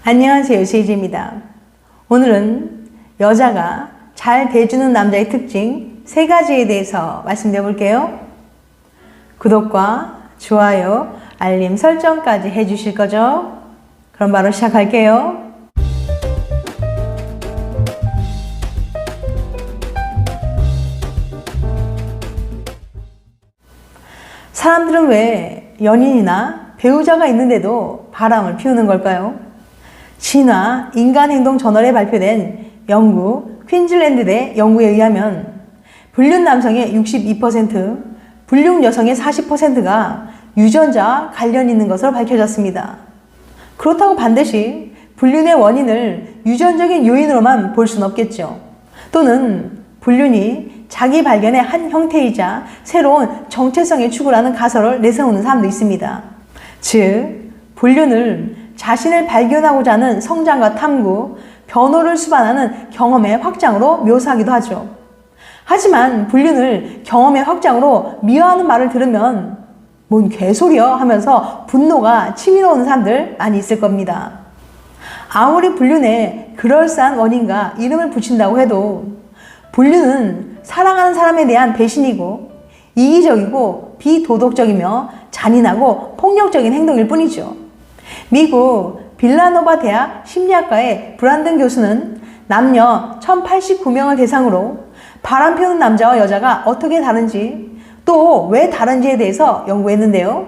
안녕하세요, 세이지입니다. 오늘은 여자가 잘 대해주는 남자의 특징 3가지에 대해서 말씀드려 볼게요. 구독과 좋아요, 알림 설정까지 해주실 거죠? 그럼 바로 시작할게요. 사람들은 왜 연인이나 배우자가 있는데도 바람을 피우는 걸까요? 진화 인간행동 저널에 발표된 영국 퀸즐랜드대 연구에 의하면 불륜 남성의 62%, 불륜 여성의 40%가 유전자와 관련이 있는 것으로 밝혀졌습니다. 그렇다고 반드시 불륜의 원인을 유전적인 요인으로만 볼 수는 없겠죠. 또는 불륜이 자기 발견의 한 형태이자 새로운 정체성의 추구라는 가설을 내세우는 사람도 있습니다. 즉, 불륜을 자신을 발견하고자 하는 성장과 탐구, 변호를 수반하는 경험의 확장으로 묘사하기도 하죠. 하지만 불륜을 경험의 확장으로 미화하는 말을 들으면 뭔 개소리여 하면서 분노가 치밀어 오는 사람들 많이 있을 겁니다. 아무리 불륜에 그럴싸한 원인과 이름을 붙인다고 해도 불륜은 사랑하는 사람에 대한 배신이고 이기적이고 비도덕적이며 잔인하고 폭력적인 행동일 뿐이죠. 미국 빌라노바 대학 심리학과의 브란든 교수는 남녀 1089명을 대상으로 바람 피우는 남자와 여자가 어떻게 다른지 또 왜 다른지에 대해서 연구했는데요.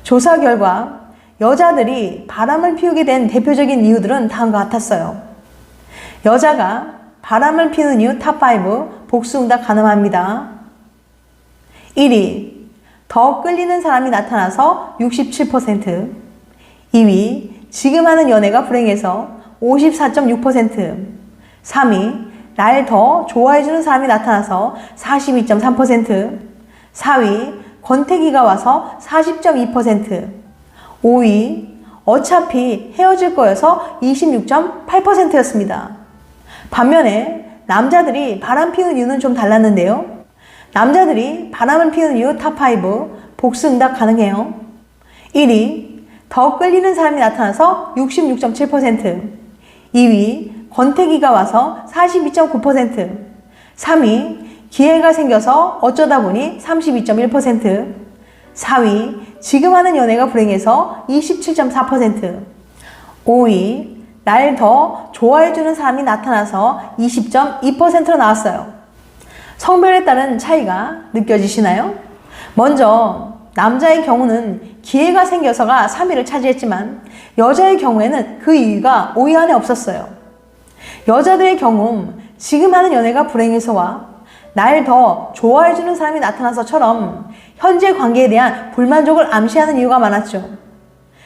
조사 결과 여자들이 바람을 피우게 된 대표적인 이유들은 다음과 같았어요. 여자가 바람을 피우는 이유 탑5 복수응답 가능합니다. 1위, 더 끌리는 사람이 나타나서 67%, 2위, 지금 하는 연애가 불행해서 54.6%, 3위, 날 더 좋아해주는 사람이 나타나서 42.3%, 4위, 권태기가 와서 40.2%, 5위, 어차피 헤어질 거여서 26.8%였습니다. 반면에 남자들이 바람 피우는 이유는 좀 달랐는데요. 남자들이 바람을 피우는 이유 탑5 복수응답 가능해요. 1위, 더 끌리는 사람이 나타나서 66.7%, 2위, 권태기가 와서 42.9%, 3위, 기회가 생겨서 어쩌다 보니 32.1%, 4위, 지금 하는 연애가 불행해서 27.4%, 5위, 날 더 좋아해주는 사람이 나타나서 20.2%로 나왔어요. 성별에 따른 차이가 느껴지시나요? 먼저 남자의 경우는 기회가 생겨서가 3위를 차지했지만 여자의 경우에는 그 이유가 5위 안에 없었어요. 여자들의 경우 지금 하는 연애가 불행해서와 날 더 좋아해주는 사람이 나타나서처럼 현재 관계에 대한 불만족을 암시하는 이유가 많았죠.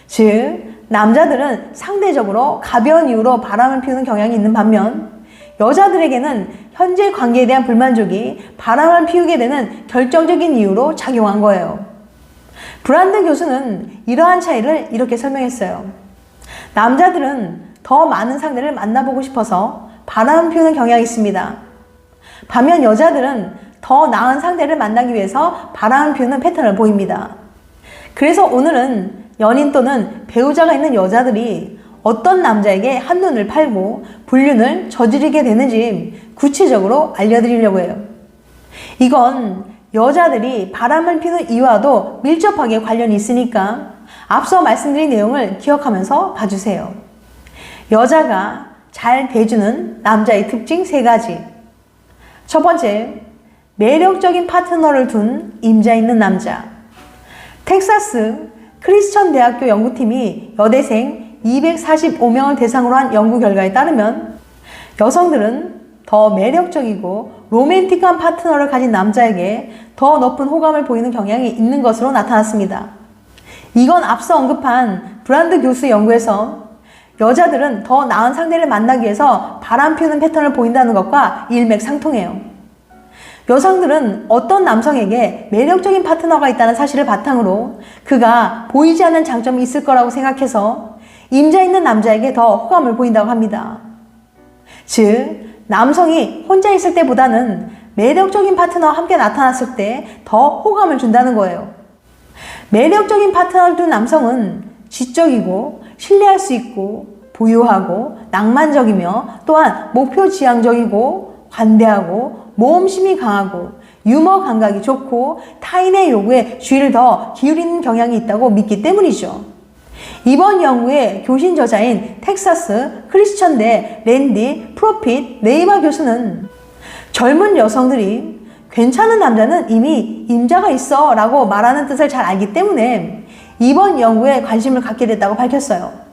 즉, 남자들은 상대적으로 가벼운 이유로 바람을 피우는 경향이 있는 반면 여자들에게는 현재 관계에 대한 불만족이 바람을 피우게 되는 결정적인 이유로 작용한 거예요. 브란든 교수는 이러한 차이를 이렇게 설명했어요. 남자들은 더 많은 상대를 만나보고 싶어서 바람을 피우는 경향이 있습니다. 반면 여자들은 더 나은 상대를 만나기 위해서 바람을 피우는 패턴을 보입니다. 그래서 오늘은 연인 또는 배우자가 있는 여자들이 어떤 남자에게 한눈을 팔고 불륜을 저지르게 되는지 구체적으로 알려드리려고 해요. 이건 여자들이 바람을 피우는 이유와도 밀접하게 관련이 있으니까 앞서 말씀드린 내용을 기억하면서 봐주세요. 여자가 잘 대주는 남자의 특징 3가지. 첫 번째, 매력적인 파트너를 둔 임자 있는 남자. 텍사스 크리스천 대학교 연구팀이 여대생 245명을 대상으로 한 연구 결과에 따르면 여성들은 더 매력적이고 로맨틱한 파트너를 가진 남자에게 더 높은 호감을 보이는 경향이 있는 것으로 나타났습니다. 이건 앞서 언급한 브란드 교수 연구에서 여자들은 더 나은 상대를 만나기 위해서 바람 피우는 패턴을 보인다는 것과 일맥상통해요. 여성들은 어떤 남성에게 매력적인 파트너가 있다는 사실을 바탕으로 그가 보이지 않는 장점이 있을 거라고 생각해서 임자 있는 남자에게 더 호감을 보인다고 합니다. 즉, 남성이 혼자 있을 때보다는 매력적인 파트너와 함께 나타났을 때 더 호감을 준다는 거예요. 매력적인 파트너를 둔 남성은 지적이고 신뢰할 수 있고 부유하고 낭만적이며 또한 목표지향적이고 관대하고 모험심이 강하고 유머 감각이 좋고 타인의 요구에 주의를 더 기울이는 경향이 있다고 믿기 때문이죠. 이번 연구의 교신 저자인 텍사스 크리스천대 랜디 프로핏 네이마 교수는 젊은 여성들이 괜찮은 남자는 이미 임자가 있어 라고 말하는 뜻을 잘 알기 때문에 이번 연구에 관심을 갖게 됐다고 밝혔어요.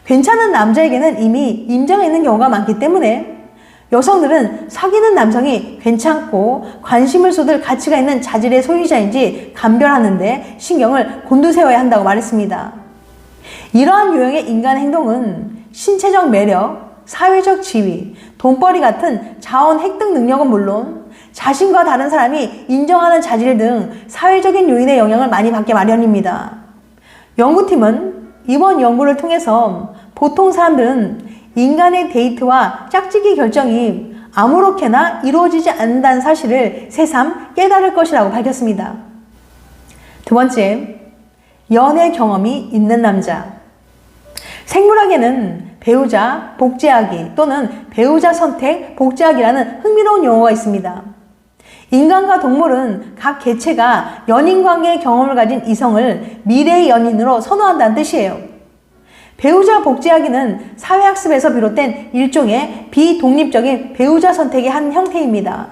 괜찮은 남자에게는 이미 임자가 있는 경우가 많기 때문에 여성들은 사귀는 남성이 괜찮고 관심을 쏟을 가치가 있는 자질의 소유자인지 감별하는데 신경을 곤두세워야 한다고 말했습니다. 이러한 유형의 인간 행동은 신체적 매력, 사회적 지위, 돈벌이 같은 자원 획득 능력은 물론 자신과 다른 사람이 인정하는 자질 등 사회적인 요인의 영향을 많이 받게 마련입니다. 연구팀은 이번 연구를 통해서 보통 사람들은 인간의 데이트와 짝짓기 결정이 아무렇게나 이루어지지 않는다는 사실을 새삼 깨달을 것이라고 밝혔습니다. 두 번째, 연애 경험이 있는 남자. 생물학에는 배우자 복제하기 또는 배우자 선택 복제하기라는 흥미로운 용어가 있습니다. 인간과 동물은 각 개체가 연인관계의 경험을 가진 이성을 미래의 연인으로 선호한다는 뜻이에요. 배우자 복제하기는 사회학습에서 비롯된 일종의 비독립적인 배우자 선택의 한 형태입니다.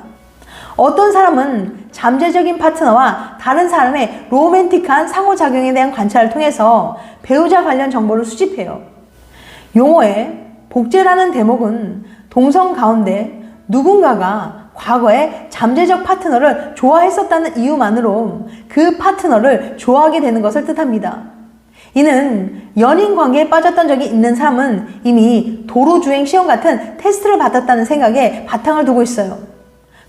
어떤 사람은 잠재적인 파트너와 다른 사람의 로맨틱한 상호작용에 대한 관찰을 통해서 배우자 관련 정보를 수집해요. 용어의 복제라는 대목은 동성 가운데 누군가가 과거에 잠재적 파트너를 좋아했었다는 이유만으로 그 파트너를 좋아하게 되는 것을 뜻합니다. 이는 연인 관계에 빠졌던 적이 있는 사람은 이미 도로주행 시험 같은 테스트를 받았다는 생각에 바탕을 두고 있어요.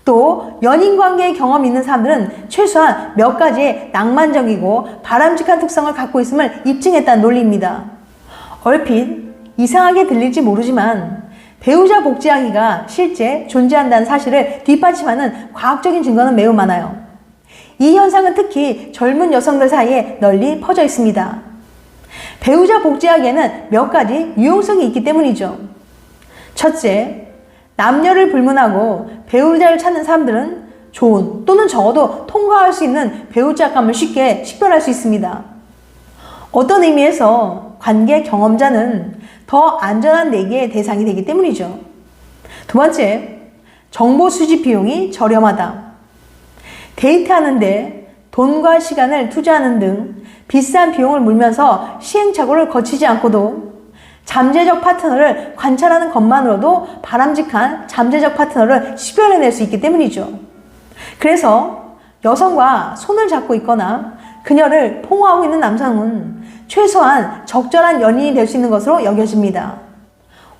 또 연인 관계의 경험이 있는 사람들은 최소한 몇 가지의 낭만적이고 바람직한 특성을 갖고 있음을 입증했다는 논리입니다. 얼핏 이상하게 들릴지 모르지만 배우자 복제하기가 실제 존재한다는 사실을 뒷받침하는 과학적인 증거는 매우 많아요. 이 현상은 특히 젊은 여성들 사이에 널리 퍼져 있습니다. 배우자 복제하기에는 몇 가지 유용성이 있기 때문이죠. 첫째, 남녀를 불문하고 배우자를 찾는 사람들은 좋은 또는 적어도 통과할 수 있는 배우자감을 쉽게 식별할 수 있습니다. 어떤 의미에서 관계 경험자는 더 안전한 내기의 대상이 되기 때문이죠. 두 번째, 정보 수집 비용이 저렴하다. 데이트하는데 돈과 시간을 투자하는 등 비싼 비용을 물면서 시행착오를 거치지 않고도 잠재적 파트너를 관찰하는 것만으로도 바람직한 잠재적 파트너를 식별해낼 수 있기 때문이죠. 그래서 여성과 손을 잡고 있거나 그녀를 포옹하고 있는 남성은 최소한 적절한 연인이 될 수 있는 것으로 여겨집니다.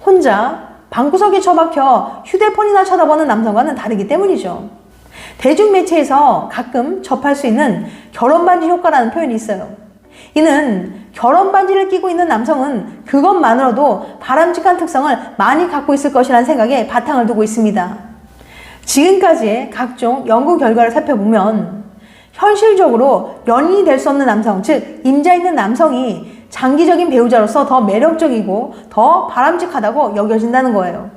혼자 방구석에 처박혀 휴대폰이나 쳐다보는 남성과는 다르기 때문이죠. 대중매체에서 가끔 접할 수 있는 결혼반지 효과라는 표현이 있어요. 이는 결혼반지를 끼고 있는 남성은 그것만으로도 바람직한 특성을 많이 갖고 있을 것이라는 생각에 바탕을 두고 있습니다. 지금까지의 각종 연구 결과를 살펴보면 현실적으로 연인이 될 수 없는 남성, 즉 임자 있는 남성이 장기적인 배우자로서 더 매력적이고 더 바람직하다고 여겨진다는 거예요.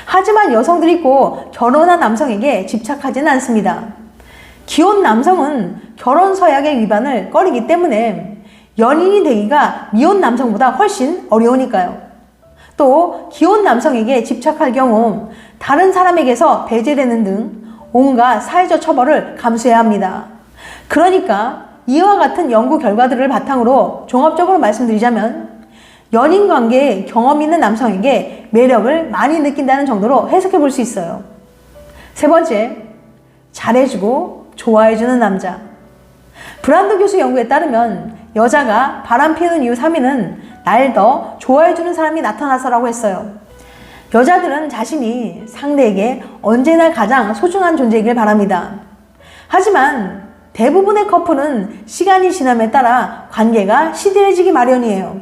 하지만 여성들이 꼭 결혼한 남성에게 집착하지는 않습니다. 기혼 남성은 결혼 서약의 위반을 꺼리기 때문에 연인이 되기가 미혼 남성보다 훨씬 어려우니까요. 또 기혼 남성에게 집착할 경우 다른 사람에게서 배제되는 등 온갖 사회적 처벌을 감수해야 합니다. 그러니까 이와 같은 연구 결과들을 바탕으로 종합적으로 말씀드리자면 연인 관계에 경험 있는 남성에게 매력을 많이 느낀다는 정도로 해석해 볼 수 있어요. 세 번째, 잘해주고 좋아해주는 남자. 브란드 교수 연구에 따르면 여자가 바람피는 이유 3위는 날 더 좋아해주는 사람이 나타나서라고 했어요. 여자들은 자신이 상대에게 언제나 가장 소중한 존재이길 바랍니다. 하지만 대부분의 커플은 시간이 지남에 따라 관계가 시들해지기 마련이에요.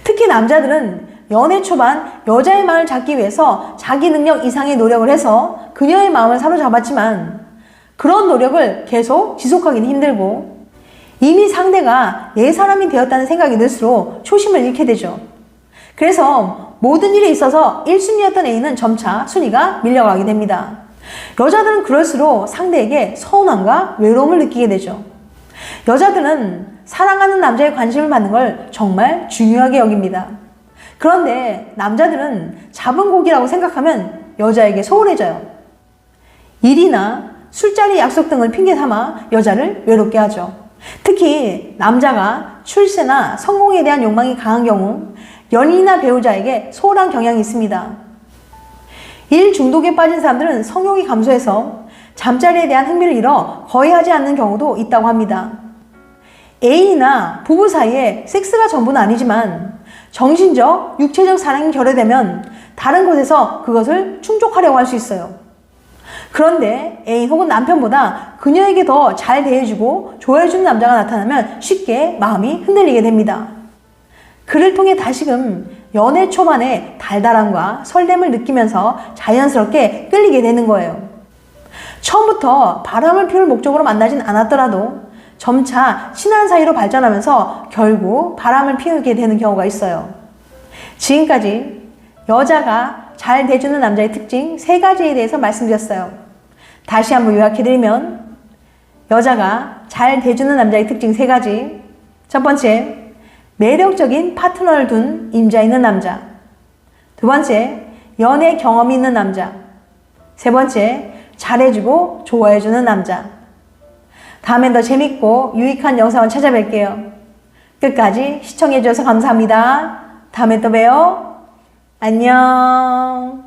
특히 남자들은 연애 초반 여자의 마음을 잡기 위해서 자기 능력 이상의 노력을 해서 그녀의 마음을 사로잡았지만 그런 노력을 계속 지속하기는 힘들고 이미 상대가 내 사람이 되었다는 생각이 들수록 초심을 잃게 되죠. 그래서 모든 일에 있어서 1순위였던 A는 점차 순위가 밀려가게 됩니다. 여자들은 그럴수록 상대에게 서운함과 외로움을 느끼게 되죠. 여자들은 사랑하는 남자의 관심을 받는 걸 정말 중요하게 여깁니다. 그런데 남자들은 잡은 고기라고 생각하면 여자에게 소홀해져요. 일이나 술자리 약속 등을 핑계 삼아 여자를 외롭게 하죠. 특히 남자가 출세나 성공에 대한 욕망이 강한 경우 연인이나 배우자에게 소홀한 경향이 있습니다. 일 중독에 빠진 사람들은 성욕이 감소해서 잠자리에 대한 흥미를 잃어 거의 하지 않는 경우도 있다고 합니다. 애인이나 부부 사이에 섹스가 전부는 아니지만 정신적, 육체적 사랑이 결여되면 다른 곳에서 그것을 충족하려고 할 수 있어요. 그런데 애인 혹은 남편보다 그녀에게 더 잘 대해주고 좋아해주는 남자가 나타나면 쉽게 마음이 흔들리게 됩니다. 그를 통해 다시금 연애 초반에 달달함과 설렘을 느끼면서 자연스럽게 끌리게 되는 거예요. 처음부터 바람을 피울 목적으로 만나진 않았더라도 점차 친한 사이로 발전하면서 결국 바람을 피우게 되는 경우가 있어요. 지금까지 여자가 잘 대주는 남자의 특징 3가지에 대해서 말씀드렸어요. 다시 한번 요약해드리면 여자가 잘 대주는 남자의 특징 3가지. 첫 번째, 매력적인 파트너를 둔 임자 있는 남자. 두 번째, 연애 경험이 있는 남자. 세 번째, 잘해주고 좋아해주는 남자. 다음엔 더 재밌고 유익한 영상을 찾아뵐게요. 끝까지 시청해주셔서 감사합니다. 다음에 또 봬요. 안녕.